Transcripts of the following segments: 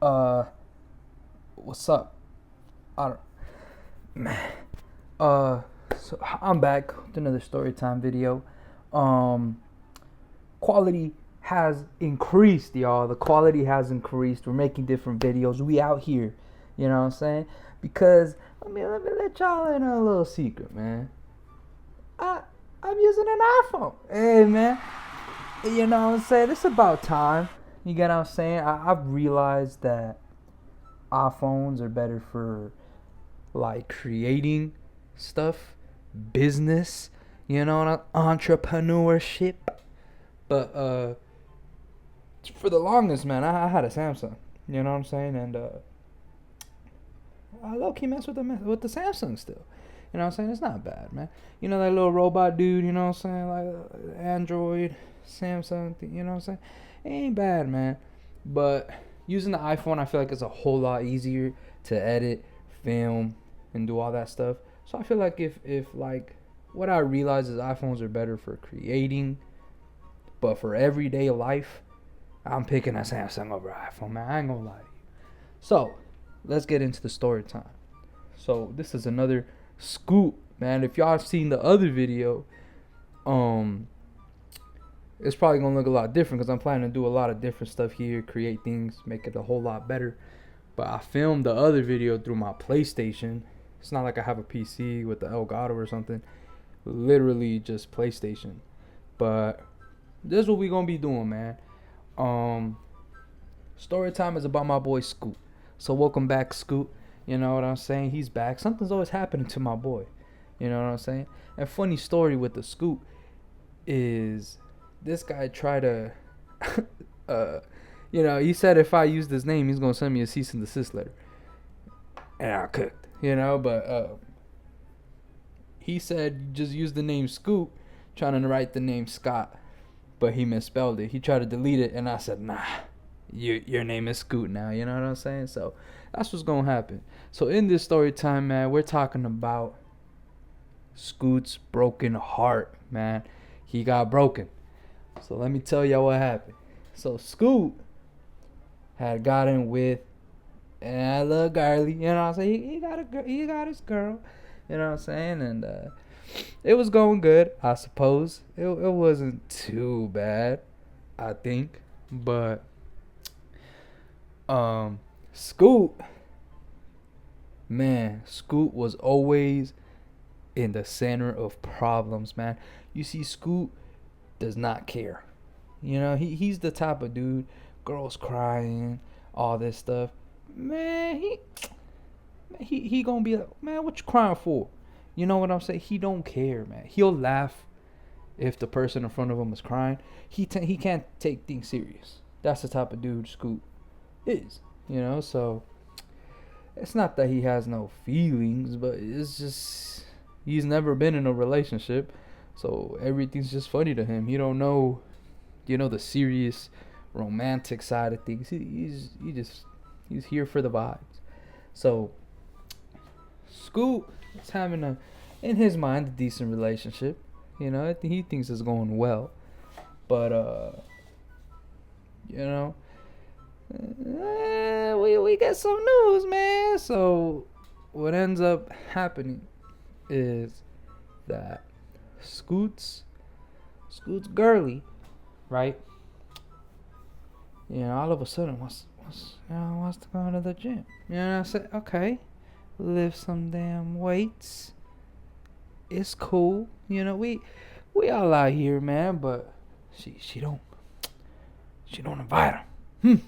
Uh, what's up? I don't, man. So I'm back with another story time video. Um, Quality has increased, y'all. The quality has increased. We're making different videos. We out here, you know what I'm saying? Because let me let y'all in on a little secret, man. I I'm using an iPhone. Hey, man. You know what I'm saying? It's about time. You get what I'm saying? I've realized that iPhones are better for like creating stuff, business, entrepreneurship. But for the longest, man, I had a Samsung. You know what I'm saying? And I low key mess with the Samsung still. You know what I'm saying? It's not bad, man. You know that little robot dude. You know what I'm saying? Like Android, Samsung. You know what I'm saying? It ain't bad, man. But using the iPhone, I feel like it's a whole lot easier to edit, film, and do all that stuff. So I feel like if like what I realize is iPhones are better for creating, but for everyday life, I'm picking a Samsung over iPhone, man. I ain't gonna lie to you. So let's get into the story time. So this is another scoop, man. If y'all have seen the other video, um, it's probably gonna look a lot different because I'm planning to do a lot of different stuff here, create things, make it a whole lot better. But I filmed the other video through my PlayStation. It's not like I have a PC with the Elgato or something. Literally just PlayStation. But this is what we gonna be doing, man. Um, Story time is about my boy Scoot. So welcome back, Scoot. You know what I'm saying? He's back. Something's always happening to my boy. You know what I'm saying? And funny story with the Scoot is this guy tried to, he said if I used his name, he's gonna send me a cease and desist letter, and I cooked. But he said just use the name Scoot, trying to write the name Scott, but he misspelled it. He tried to delete it, and I said nah. Your name is Scoot now, you know what I'm saying? So that's what's gonna happen. So in this story time, man, we're talking about Scoot's broken heart, man. He got broken. So let me tell y'all what happened. So Scoot had gotten with a little girly, you know what I'm saying? He got his girl, you know what I'm saying? And it was going good, I suppose. It wasn't too bad, I think, but Scoot, man, Scoot was always in the center of problems, man. You see, Scoot does not care. He's the type of dude, girls crying, all this stuff. Man, he gonna be like, man, what you crying for? You know what I'm saying? He don't care, man. He'll laugh if the person in front of him is crying. He can't take things serious. That's the type of dude Scoot is. So it's not that he has no feelings, but it's just he's never been in a relationship, so everything's just funny to him. He don't know, the serious romantic side of things. He's here for the vibes. So Scoot is having in his mind, a decent relationship. He thinks it's going well, but we get some news, man. So what ends up happening is that Scoot's girly, right? All of a sudden wants to go to the gym. I said, okay, lift some damn weights. It's cool. We all out here, man, but she don't invite him.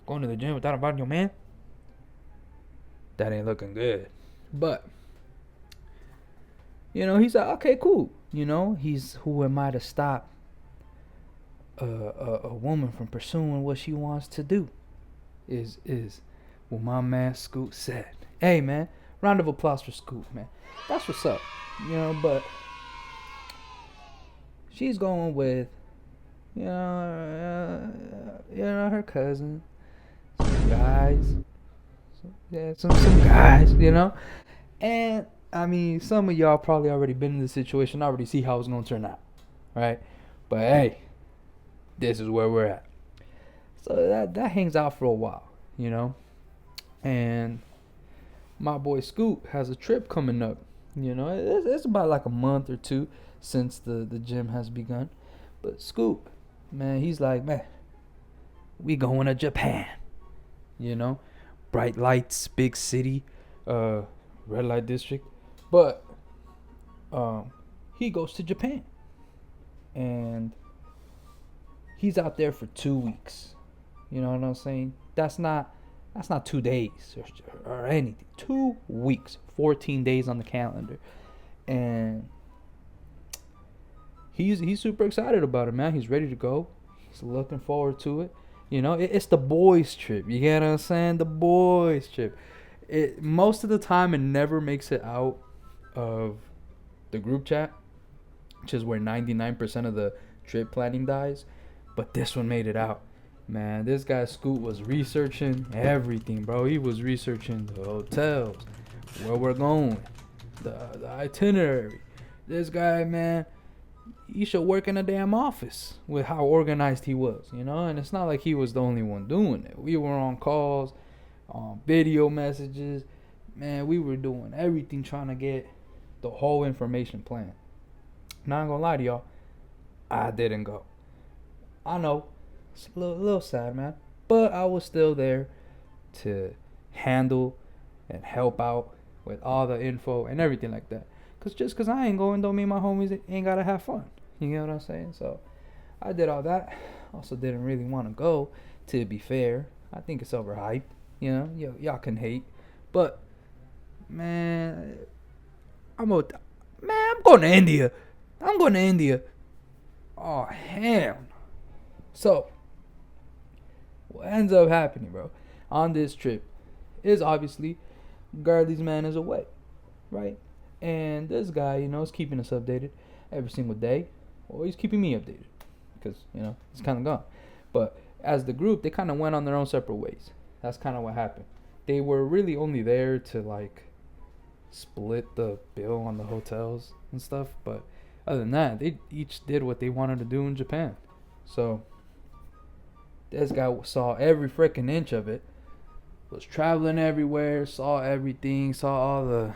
Going to the gym without inviting your man? That ain't looking good. But he's like, okay, cool. He's who am I to stop a woman from pursuing what she wants to do? Is what my man Scoot said. Hey, man, round of applause for Scoot, man. That's what's up. But she's going with her cousin, some guys, some guys, and I mean, some of y'all probably already been in this situation, already see how it's gonna turn out, right? But hey, this is where we're at. So that hangs out for a while. you know. And my boy Scoop has a trip coming up. You know, it's about like a month or two since the gym has begun. But Scoop, man, he's like, man, we going to Japan. You know, bright lights, big city, uh, red light district. But um, he goes to Japan, and he's out there for 2 weeks. You know what I'm saying? That's not 2 days or anything. 2 weeks, 14 days on the calendar, and he's super excited about it, man. He's ready to go. He's looking forward to it. You know, it's the boys' trip. You get what I'm saying? The boys' trip. It most of the time it never makes it out of the group chat, which is where 99% of the trip planning dies. But this one made it out. Man, this guy Scoot was researching everything, bro. He was researching the hotels, where we're going, the itinerary. This guy, man, he should work in a damn office with how organized he was, you know? And it's not like he was the only one doing it. We were on calls, on video messages. Man, we were doing everything trying to get the whole information plan. Not gonna lie to y'all, I didn't go. I know, it's a little sad, man. But I was still there to handle and help out with all the info and everything like that. Cause I ain't going don't mean my homies ain't gotta have fun. You get what I'm saying? So I did all that. Also didn't really want to go. To be fair, I think it's overhyped. You know, y'all can hate, but man, I'm going to India. I'm going to India. Oh hell. So what ends up happening, bro, on this trip is obviously Gurley's man is away, right? And this guy, you know, is keeping us updated every single day. Well, he's keeping me updated because, you know, he's kind of gone. But as the group, they kind of went on their own separate ways. That's kind of what happened. They were really only there to, like, split the bill on the hotels and stuff. But other than that, they each did what they wanted to do in Japan. So this guy saw every freaking inch of it. Was traveling everywhere, saw everything, saw all the...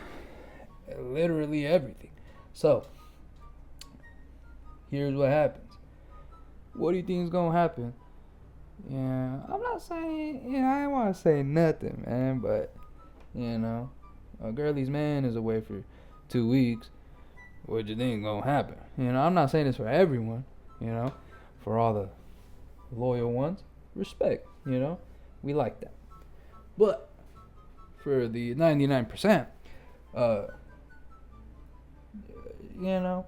literally everything. So here's what happens. What do you think is gonna happen? Yeah, I'm not saying, I don't want to say nothing, man, but you know, Gurley's man is away for 2 weeks. What do you think is gonna happen? You know, I'm not saying this for everyone. You know, for all the loyal ones, respect. You know, we like that. But for the 99%, you know,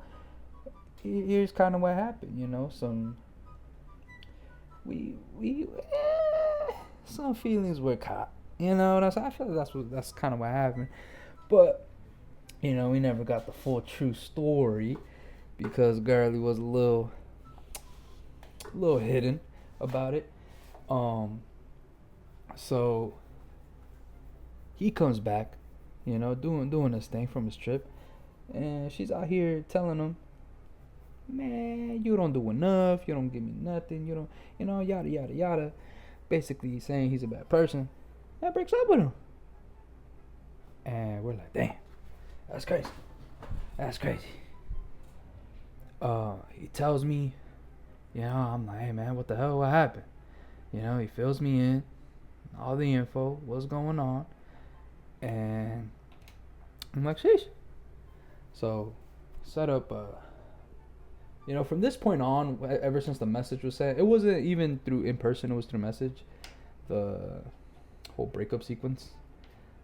here's kind of what happened. You know, some feelings were caught. You know, I feel like that's kind of what happened. But you know, we never got the full true story because Gurley was a little hidden about it. So he comes back, you know, doing his thing from his trip. And she's out here telling him, man, you don't do enough. You don't give me nothing. You don't, you know, yada, yada, yada. Basically saying he's a bad person. That breaks up with him. And we're like, damn, that's crazy. That's crazy. He tells me, you know, I'm like, hey, man, what the hell? What happened? You know, he fills me in, all the info, what's going on. And I'm like, sheesh. So, set up, you know, from this point on, ever since the message was sent, it wasn't even through in person, it was through message, the whole breakup sequence.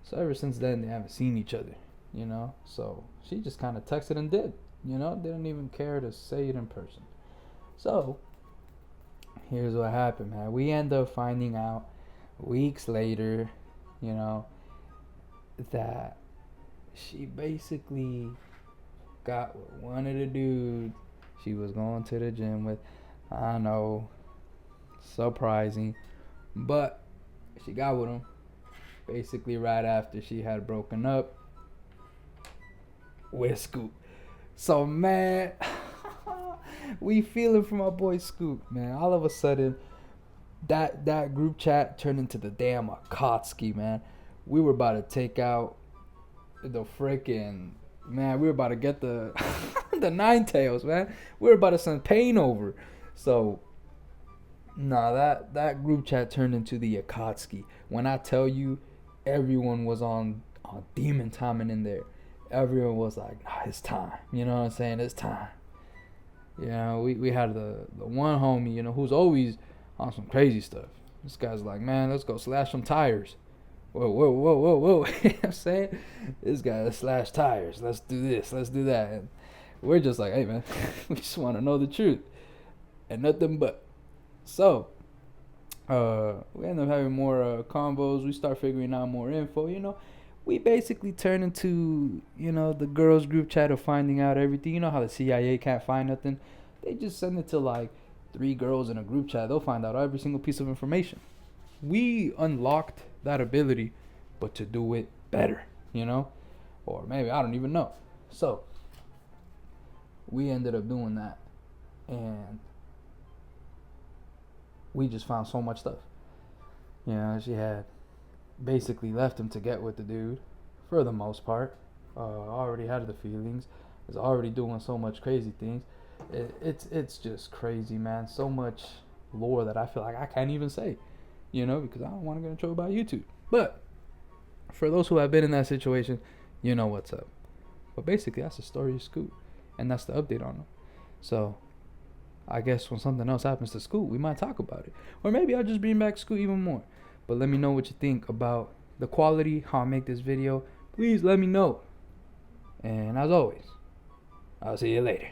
So ever since then, they haven't seen each other, you know. So she just kind of texted and did, you know, didn't even care to say it in person. So here's what happened, man. We end up finding out weeks later, you know, that she basically got with one of the dudes she was going to the gym with. I know, surprising, but she got with him basically right after she had broken up with Scoop. So, man, we feeling for my boy Scoop, man. All of a sudden, That group chat turned into the damn Akatsuki, man. We were about to take out the freaking man. We were about to get the the nine tails, man. We were about to send Pain over. So nah, that group chat turned into the Akatsuki. When I tell you, everyone was on demon timing in there. Everyone was like, nah, it's time. You know what I'm saying? It's time. You know, we had the one homie, you know, who's always on some crazy stuff. This guy's like, man, let's go slash some tires. Whoa, whoa, whoa, whoa, whoa. You know what I'm saying? This guy, let's slash tires. Let's do this. Let's do that. And we're just like, hey, man, we just want to know the truth. And nothing but. So, we end up having more combos. We start figuring out more info, you know. We basically turn into, you know, the girls group chat of finding out everything. You know how the CIA can't find nothing? They just send it to like 3 girls in a group chat. They'll find out every single piece of information. We unlocked that ability, but to do it better, you know? Or maybe, I don't even know. So, we ended up doing that. And we just found so much stuff. You know, she had basically left him to get with the dude for the most part. Already had the feelings. Was already doing so much crazy things. It's just crazy, man. So much lore that I feel like I can't even say, you know, because I don't want to get in trouble by YouTube. But for those who have been in that situation, you know what's up. But basically, that's the story of Scoot, and that's the update on him. So I guess when something else happens to Scoot, we might talk about it, or maybe I'll just bring back Scoot even more. But let me know what you think about the quality, how I make this video. Please let me know. And as always, I'll see you later.